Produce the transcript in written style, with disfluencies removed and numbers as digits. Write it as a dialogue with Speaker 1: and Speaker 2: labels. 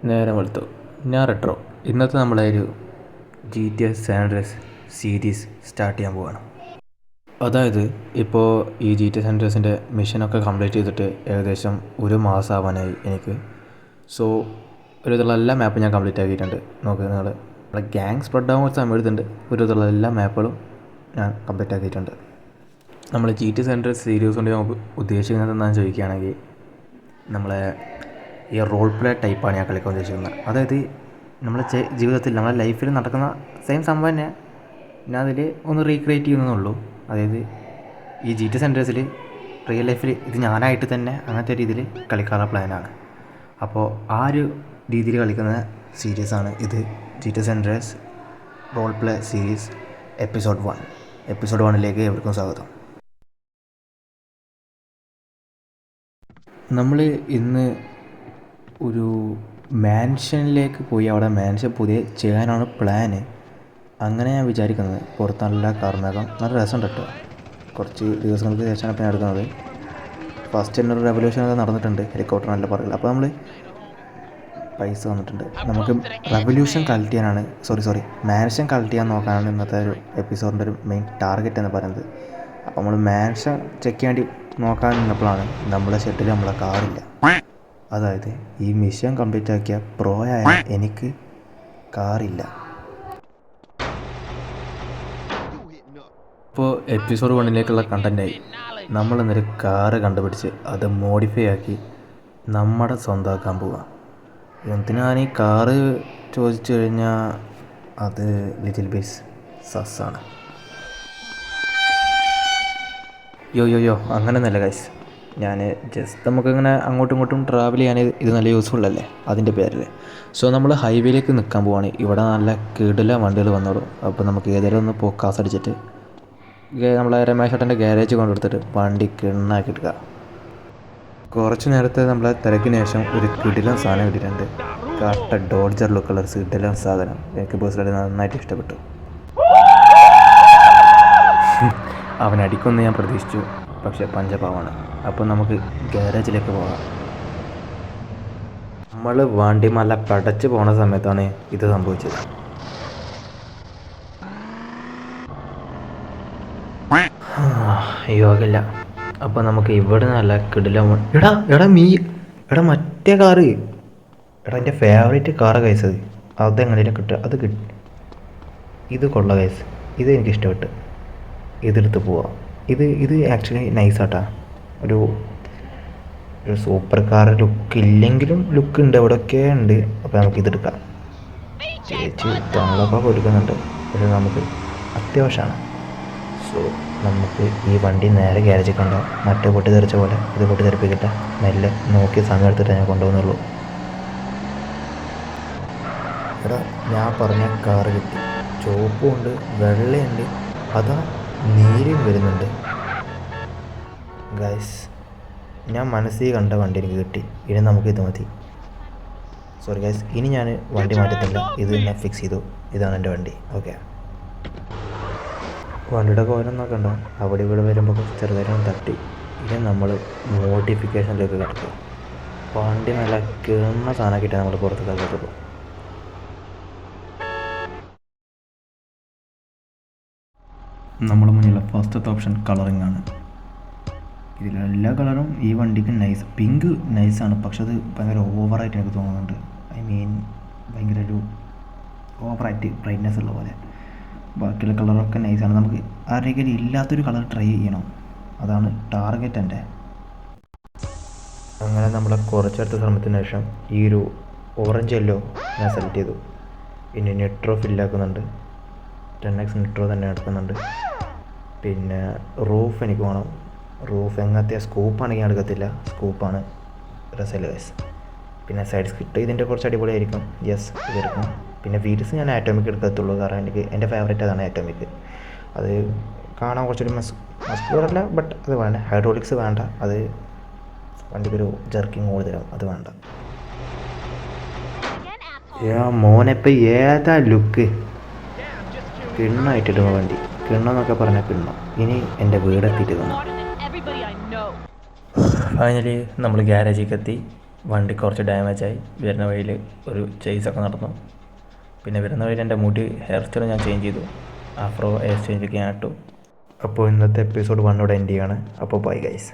Speaker 1: നേരം വെളുത്തു. ഞാൻ റെട്രോ. ഇന്നത്തെ നമ്മളെ ഒരു GTA San Andreas series start ചെയ്യാൻ പോവുകയാണ്. അതായത് ഇപ്പോൾ ഈ GTA San Andreasൻ്റെ മിഷനൊക്കെ കംപ്ലീറ്റ് ചെയ്തിട്ട് ഏകദേശം ഒരു മാസം ആവാനായി എനിക്ക്. സോ ഒരു വിധമുള്ള എല്ലാ മാപ്പും ഞാൻ കംപ്ലീറ്റ് ആക്കിയിട്ടുണ്ട്. നോക്ക് നിങ്ങൾ, നമ്മളെ ഗ്യാങ് സ്പ്രെഡ് ആകാൻ കുറച്ച് സമയം എടുത്തിട്ടുണ്ട്. ഒരു വിധമുള്ള എല്ലാ മാപ്പുകളും ഞാൻ കംപ്ലീറ്റ് ആക്കിയിട്ടുണ്ട്. നമ്മൾ GTA San Andreas സീരീസ് കൊണ്ട് നമുക്ക് ഉദ്ദേശിക്കുന്നത് എന്താണെന്ന് ചോദിക്കുകയാണെങ്കിൽ, നമ്മളെ ഈ റോൾ പ്ലേ ടൈപ്പാണ് ഞാൻ കളിക്കാൻ ഉദ്ദേശിക്കുന്നത്. അതായത് നമ്മളെ ജീവിതത്തിൽ നമ്മളെ ലൈഫിൽ നടക്കുന്ന സെയിം സംഭവം തന്നെ ഞാൻ അതിൽ ഒന്ന് റീക്രിയേറ്റ് ചെയ്യുന്നതുള്ളൂ. അതായത് ഈ GTA San Andreasൽ റിയൽ ലൈഫിൽ ഇത് ഞാനായിട്ട് തന്നെ അങ്ങനത്തെ രീതിയിൽ കളിക്കാനുള്ള പ്ലാനാണ്. അപ്പോൾ ആ ഒരു രീതിയിൽ കളിക്കുന്ന സീരീസാണ് ഇത്. GTA San Andreas role play series episode 1. Episode 1ലേക്ക് എവർക്കും സ്വാഗതം. നമ്മൾ ഇന്ന് ഒരു മാൻഷനിലേക്ക് പോയി അവിടെ മാൻഷൻ പുതിയ ചെയ്യാനാണ് പ്ലാന്. അങ്ങനെ ഞാൻ വിചാരിക്കുന്നത്. പുറത്ത് നല്ല കർമ്മകം, നല്ല രസമുണ്ട് കേട്ടോ. കുറച്ച് ദിവസങ്ങൾക്ക് ശേഷമാണ് ഇപ്പം എടുക്കുന്നത്. ഫസ്റ്റ് തന്നെ ഒരു റെവല്യൂഷൻ ഒക്കെ നടന്നിട്ടുണ്ട്, ഹെലികോപ്റ്റർ നല്ല പറയില്ല. അപ്പോൾ നമ്മൾ പൈസ വന്നിട്ടുണ്ട്, നമുക്ക് റെവല്യൂഷൻ കളക്ട് ചെയ്യാനാണ്, മാൻഷൻ കളക്ട് ചെയ്യാൻ നോക്കാനാണ് ഇന്നത്തെ ഒരു എപ്പിസോഡിൻ്റെ ഒരു മെയിൻ ടാർഗറ്റ് എന്ന് പറയുന്നത്. അപ്പോൾ നമ്മൾ മാൻഷൻ ചെക്ക് ചെയ്യാൻ വേണ്ടി നോക്കാൻ നിന്നപ്പോഴാണ് നമ്മളെ ഷെഡിൽ നമ്മളെ കാറില്ല. അതായത് ഈ മിഷൻ കംപ്ലീറ്റ് ആക്കിയ പ്രോ ആയ എനിക്ക് കാറില്ല. ഇപ്പോൾ എപ്പിസോഡ് 1ലേക്കുള്ള കണ്ടൻറ്റായി നമ്മളെന്നൊരു കാറ് കണ്ടുപിടിച്ച് അത് മോഡിഫൈ ആക്കി നമ്മുടെ സ്വന്തമാക്കാൻ പോവാം. എന്തിനാണ് ഈ കാറ് ചോദിച്ചു കഴിഞ്ഞാൽ അത് ലിറ്റിൽ ബിറ്റ് സസ്സാണ്. യോ അങ്ങനെയൊന്നുമല്ല ഗൈസ്. ഞാൻ ജസ്റ്റ് നമുക്കിങ്ങനെ അങ്ങോട്ടും ഇങ്ങോട്ടും ട്രാവൽ ചെയ്യാൻ ഇത് നല്ല യൂസ്ഫുൾ അല്ലേ, അതിൻ്റെ പേരിൽ. സോ നമ്മൾ ഹൈവേയിലേക്ക് നിൽക്കാൻ പോവാണ്. ഇവിടെ നല്ല കിടില വണ്ടികൾ വന്നോളും. അപ്പോൾ നമുക്ക് ഏതെങ്കിലും ഒന്ന് പോക്കാസ് അടിച്ചിട്ട് നമ്മളെ രമേശ് ചേട്ടൻ്റെ ഗ്യാരേജ് കൊണ്ടുകൊടുത്തിട്ട് വണ്ടി കിണ്ണാക്കി എടുക്കുക. കുറച്ച് നേരത്തെ നമ്മളെ തിരക്കിന് ശേഷം ഒരു കിടിലൻ സാധനം കിട്ടിയിട്ടുണ്ട്. കട്ട ഡോഡ്ജർ ലുക്കുള്ള ഒരു കിടിലൻ സാധനം എനിക്ക് പേഴ്സണലി നന്നായിട്ട് ഇഷ്ടപ്പെട്ടു. അവൻ അടിക്കുമെന്ന് ഞാൻ പ്രതീക്ഷിച്ചു, പക്ഷേ പഞ്ചപാവാണ്. അപ്പോൾ നമുക്ക് ഗ്യാരേജിലേക്ക് പോകാം. നമ്മൾ വണ്ടി മല പടച്ച് പോണ സമയത്താണ് ഇത് സംഭവിച്ചത്. യോഗമില്ല. അപ്പോൾ നമുക്ക് ഇവിടെ നല്ല കിടില എടാ മറ്റേ കാറ്, എൻ്റെ ഫേവറേറ്റ് കാറ് കൈസത്. അതെങ്ങനെയാണ് കിട്ടുക? ഇത് കൊള്ള കൈസ്, ഇത് എനിക്ക് ഇഷ്ടപ്പെട്ടു. ഇതെടുത്ത് പോവാം. ഇത് ആക്ച്വലി നൈസാട്ടാ. ഒരു സൂപ്പർ കാർ ലുക്ക് ഇല്ലെങ്കിലും ലുക്ക് ഉണ്ട്, എവിടെയൊക്കെ ഉണ്ട്. അപ്പോൾ നമുക്കിതെടുക്കാം. ചേച്ചി തങ്ങളൊക്കെ കൊടുക്കുന്നുണ്ട്, പക്ഷേ നമുക്ക് അത്യാവശ്യമാണ്. സോ നമുക്ക് ഈ വണ്ടി നേരെ ഗ്യാരേജിൽ കണ്ട മറ്റേ പൊട്ടി തെറിച്ച പോലെ ഇത് പൊട്ടി തെറിപ്പിക്കട്ടെ. മെല്ലെ നോക്കി സമയം എടുത്തിട്ട് ഞാൻ കൊണ്ടുപോകുന്നുള്ളൂ. എടാ ഞാൻ പറഞ്ഞ കാറ് കിട്ടി. ചുവപ്പും ഉണ്ട്, വെള്ളയുണ്ട്, അതാ നീരും വരുന്നുണ്ട്. ഗൈസ്, ഞാൻ മനസ്സിൽ കണ്ട വണ്ടി എനിക്ക് കിട്ടി. ഇനി നമുക്കിത് മതി. സോറി ഗൈസ്, ഇനി ഞാൻ വണ്ടി മാറ്റത്തില്ല. ഇത് ഞാൻ ഫിക്സ് ചെയ്തു. ഇതാണ് എൻ്റെ വണ്ടി. ഓക്കെ, വണ്ടിയുടെ കോലം നോക്കണ്ട. അവിടെ ഇവിടെ വരുമ്പോൾ ചെറുതായിട്ട് തട്ടി. ഇനി നമ്മൾ മോഡിഫിക്കേഷനിലേക്ക് കിടക്കും. വണ്ടി നല്ല കിടന്ന സാധനമാക്കിയിട്ടാണ് നമ്മൾ പുറത്ത് കളിക്കത്തുള്ളൂ. നമ്മുടെ മുന്നിലുള്ള ഫസ്റ്റത്തെ ഓപ്ഷൻ കളറിങ് ആണ്. ഇതിലെല്ലാ കളറും ഈ വണ്ടിക്ക് നൈസ്. പിങ്ക് നൈസാണ്, പക്ഷെ അത് ഭയങ്കര ഓവറായിട്ട് എനിക്ക് തോന്നുന്നുണ്ട്. ഭയങ്കര ഒരു ഓവറായിട്ട് ബ്രൈറ്റ്നെസ് ഉള്ള പോലെ. ബാക്കിയുള്ള കളറൊക്കെ നൈസാണ്. നമുക്ക് ആരെങ്കിലും ഇല്ലാത്തൊരു കളർ ട്രൈ ചെയ്യണം, അതാണ് ടാർഗറ്റ് എൻ്റെ. അങ്ങനെ നമ്മളെ കുറച്ചടുത്ത ശ്രമത്തിന് ശേഷം ഈ ഒരു ഓറഞ്ച് യെല്ലോ ഞാൻ സെലക്ട് ചെയ്തു. ഇനി നെട്രോ ഫില്ലാക്കുന്നുണ്ട്. 10x നെട്രോ തന്നെ എടുക്കുന്നുണ്ട്. പിന്നെ റൂഫ് എനിക്ക് വേണം. റൂഫ് എങ്ങനത്തെ സ്കൂപ്പാണെങ്കിൽ ഞാൻ എടുക്കത്തില്ല, സ്കൂപ്പാണ് റെസൽവേസ്. പിന്നെ സൈഡ് സ്കിറ്റ് ഇതിൻ്റെ കുറച്ച് അടിപൊളിയായിരിക്കും. യെസ്, ഇതെടുക്കും. പിന്നെ വീൽസ് ഞാൻ ആറ്റോമിക് എടുക്കത്തുള്ളൂ, കാരണം എൻ്റെ ഫേവറേറ്റ് അതാണ് ആറ്റോമിക്. അത് കാണാൻ കുറച്ചൊരു മസ്കുലറല്ല, ബട്ട് അത് വേണ്ട. ഹൈഡ്രോളിക്സ് വേണ്ട, അത് വണ്ടിക്കൊരു ജർക്കിങ് കൂടുതലും അത് വേണ്ട. മോനെപ്പം ഏതാ ലുക്ക്, കിണ്ണായിട്ടിടുമ്പോൾ വണ്ടി. കിണ്ണമെന്നൊക്കെ പറഞ്ഞാൽ കിണ്ണം. ഇനി എൻ്റെ വീടെത്തിയിട്ട് കാണാം. ഫൈനലി നമ്മൾ ഗ്യാരേജിലേക്ക് എത്തി. വണ്ടി കുറച്ച് ഡാമേജായി. വരുന്ന വഴിയിൽ ഒരു ചേസൊക്കെ നടന്നു. പിന്നെ വരുന്ന വഴിയിൽ എൻ്റെ മുടി ഹെയർ സ്റ്റൈൽ ഞാൻ ചേഞ്ച് ചെയ്തു. ആഫ്രോ ഹെയർ ചേഞ്ചൊക്കെ ഞാൻ ഇട്ടു. അപ്പോൾ ഇന്നത്തെ എപ്പിസോഡ് 1 എൻഡ് ചെയ്യാണ്. അപ്പോൾ ബൈ ഗൈസ്.